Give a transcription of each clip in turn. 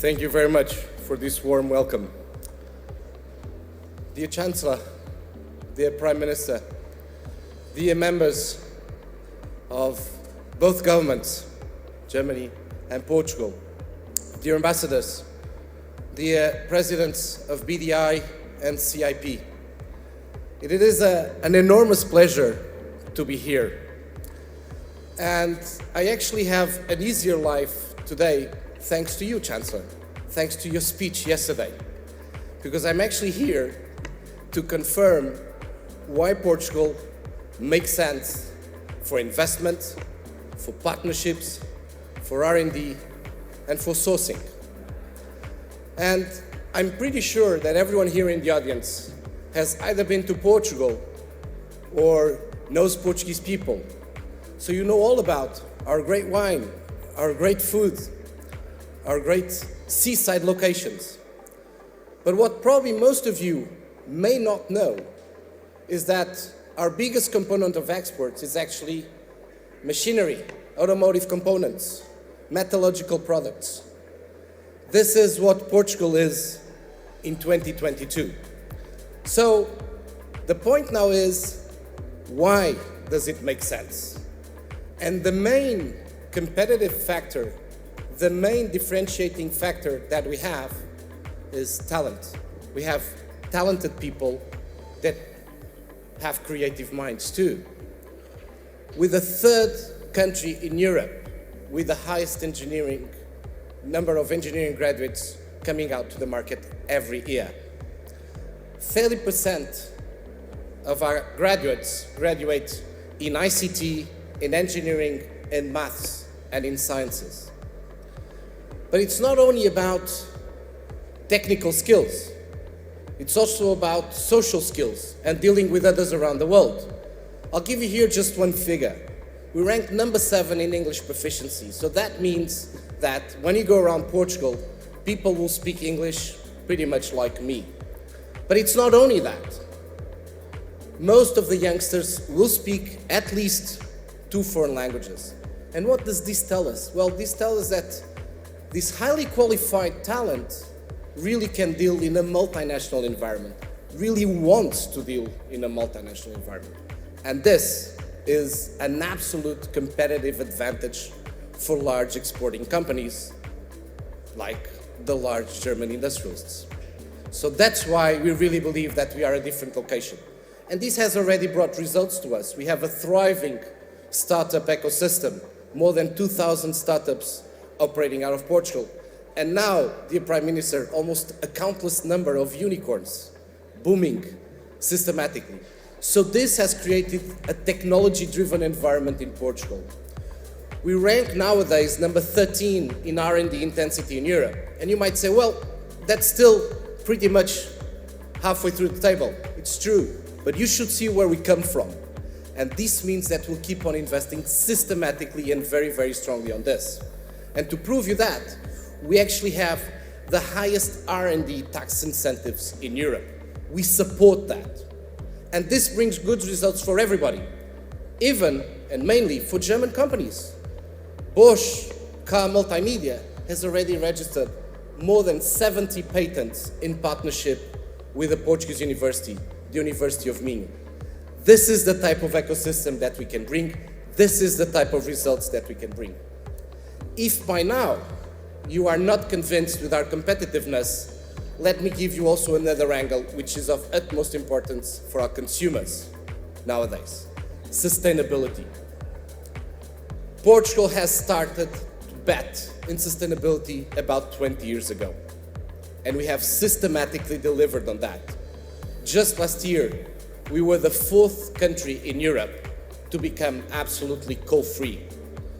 Thank you very much for this warm welcome. Dear Chancellor, dear Prime Minister, dear members of both governments, Germany and Portugal, dear ambassadors, dear presidents of BDI and CIP, it is an enormous pleasure to be here. And I actually have an easier life today thanks to you, Chancellor, thanks to your speech yesterday, because I'm actually here to confirm why Portugal makes sense for investment, for partnerships, for R&D, and for sourcing. And I'm pretty sure that everyone here in the audience has either been to Portugal or knows Portuguese people. So you know all about our great wine, our great food, our great seaside locations. But what probably most of you may not know is that our biggest component of exports is actually machinery, automotive components, metallurgical products. This is what Portugal is in 2022. So the point now is, why does it make sense? And the main competitive factor, the main differentiating factor that we have is talent. We have talented people that have creative minds too. We're the third country in Europe with the highest number of engineering graduates coming out to the market every year. 30% of our graduates graduate in ICT, in engineering, in maths, and in sciences. But it's not only about technical skills, it's also about social skills and dealing with others around the world. I'll give you here just one figure. We rank number 7 in English proficiency, so that means that when you go around Portugal, people will speak English pretty much like me. But it's not only that. Most of the youngsters will speak at least 2 foreign languages. And what does this tell us? Well, this tells us that this highly qualified talent really can deal in a multinational environment, really wants to deal in a multinational environment. And this is an absolute competitive advantage for large exporting companies like the large German industrialists. So that's why we really believe that we are a different location. And this has already brought results to us. We have a thriving startup ecosystem, more than 2,000 startups operating out of Portugal. And now, dear Prime Minister, almost a countless number of unicorns booming systematically. So this has created a technology-driven environment in Portugal. We rank nowadays number 13 in R&D intensity in Europe. And you might say, well, that's still pretty much halfway through the table. It's true, but you should see where we come from. And this means that we'll keep on investing systematically and very, very strongly on this. And to prove you that, we actually have the highest R&D tax incentives in Europe. We support that. And this brings good results for everybody, even and mainly for German companies. Bosch Car Multimedia has already registered more than 70 patents in partnership with a Portuguese university, the University of Minho. This is the type of ecosystem that we can bring. This is the type of results that we can bring. If by now you are not convinced with our competitiveness, let me give you also another angle which is of utmost importance for our consumers nowadays: sustainability. Portugal has started to bet in sustainability about 20 years ago, and we have systematically delivered on that. Just last year, we were the 4th country in Europe to become absolutely coal-free.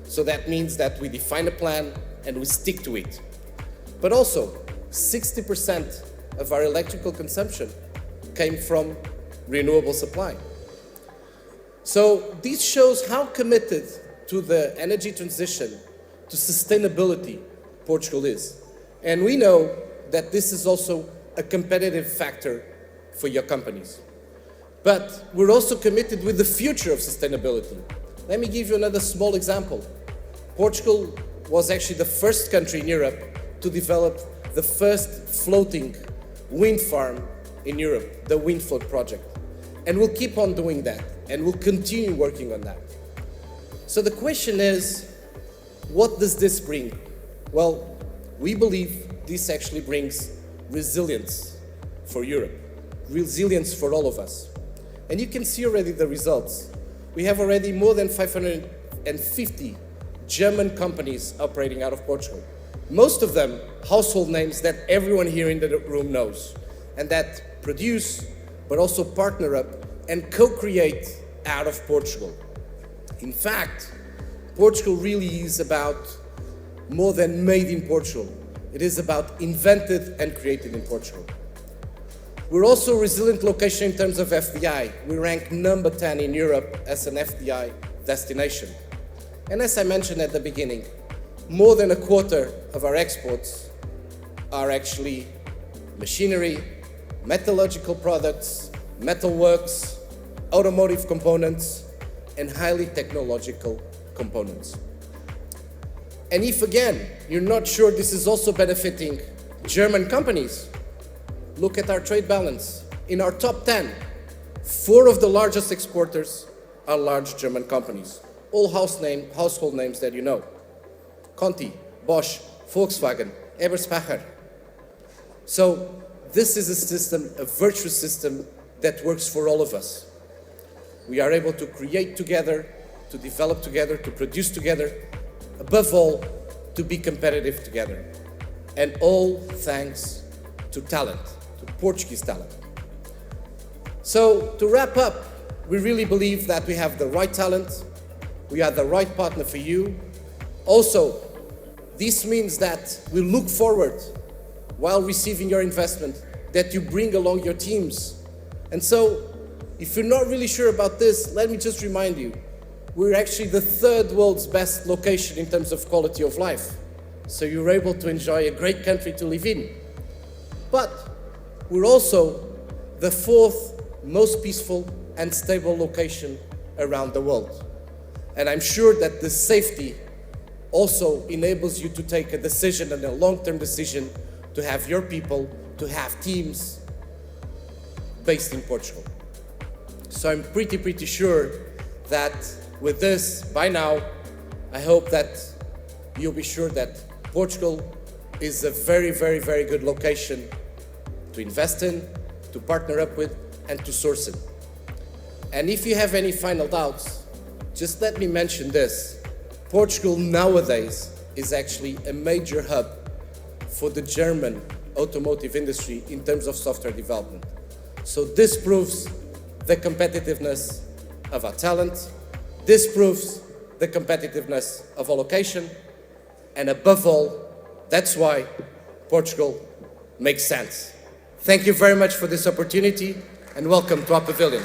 So that means that we define a plan and we stick to it. But also, 60% of our electrical consumption came from renewable supply. So this shows how committed to the energy transition, to sustainability, Portugal is. And we know that this is also a competitive factor for your companies. But we're also committed with the future of sustainability. Let me give you another small example. Portugal was actually the first country in Europe to develop the first floating wind farm in Europe, the Windfloat project. And we'll keep on doing that, and we'll continue working on that. So the question is, what does this bring? Well, we believe this actually brings resilience for Europe, resilience for all of us. And you can see already the results. We have already more than 550 German companies operating out of Portugal. Most of them household names that everyone here in the room knows, and that produce, but also partner up and co-create out of Portugal. In fact, Portugal really is about more than made in Portugal. It is about invented and created in Portugal. We're also a resilient location in terms of FDI. We rank number 10 in Europe as an FDI destination. And as I mentioned at the beginning, more than a quarter of our exports are actually machinery, metallurgical products, metalworks, automotive components, and highly technological components. And if again, you're not sure this is also benefiting German companies, look at our trade balance. In our top 10, 4 of the largest exporters are large German companies. All household names that you know. Conti, Bosch, Volkswagen, Eberspacher. So this is a system, a virtuous system that works for all of us. We are able to create together, to develop together, to produce together, above all, to be competitive together. And all thanks to talent, to Portuguese talent. So to wrap up, we really believe that we have the right talent, we are the right partner for you. Also, this means that we look forward, while receiving your investment, that you bring along your teams. And so, if you're not really sure about this, let me just remind you, we're actually the 3rd world's best location in terms of quality of life. So you're able to enjoy a great country to live in. But we're also the 4th most peaceful and stable location around the world. And I'm sure that the safety also enables you to take a decision, and a long-term decision, to have your people, to have teams based in Portugal. So I'm pretty sure that with this, by now, I hope that you'll be sure that Portugal is a very good location to invest in, to partner up with, and to source in. And if you have any final doubts, just let me mention this. Portugal nowadays is actually a major hub for the German automotive industry in terms of software development. So this proves the competitiveness of our talent. This proves the competitiveness of our location. And above all, that's why Portugal makes sense. Thank you very much for this opportunity, and welcome to our pavilion.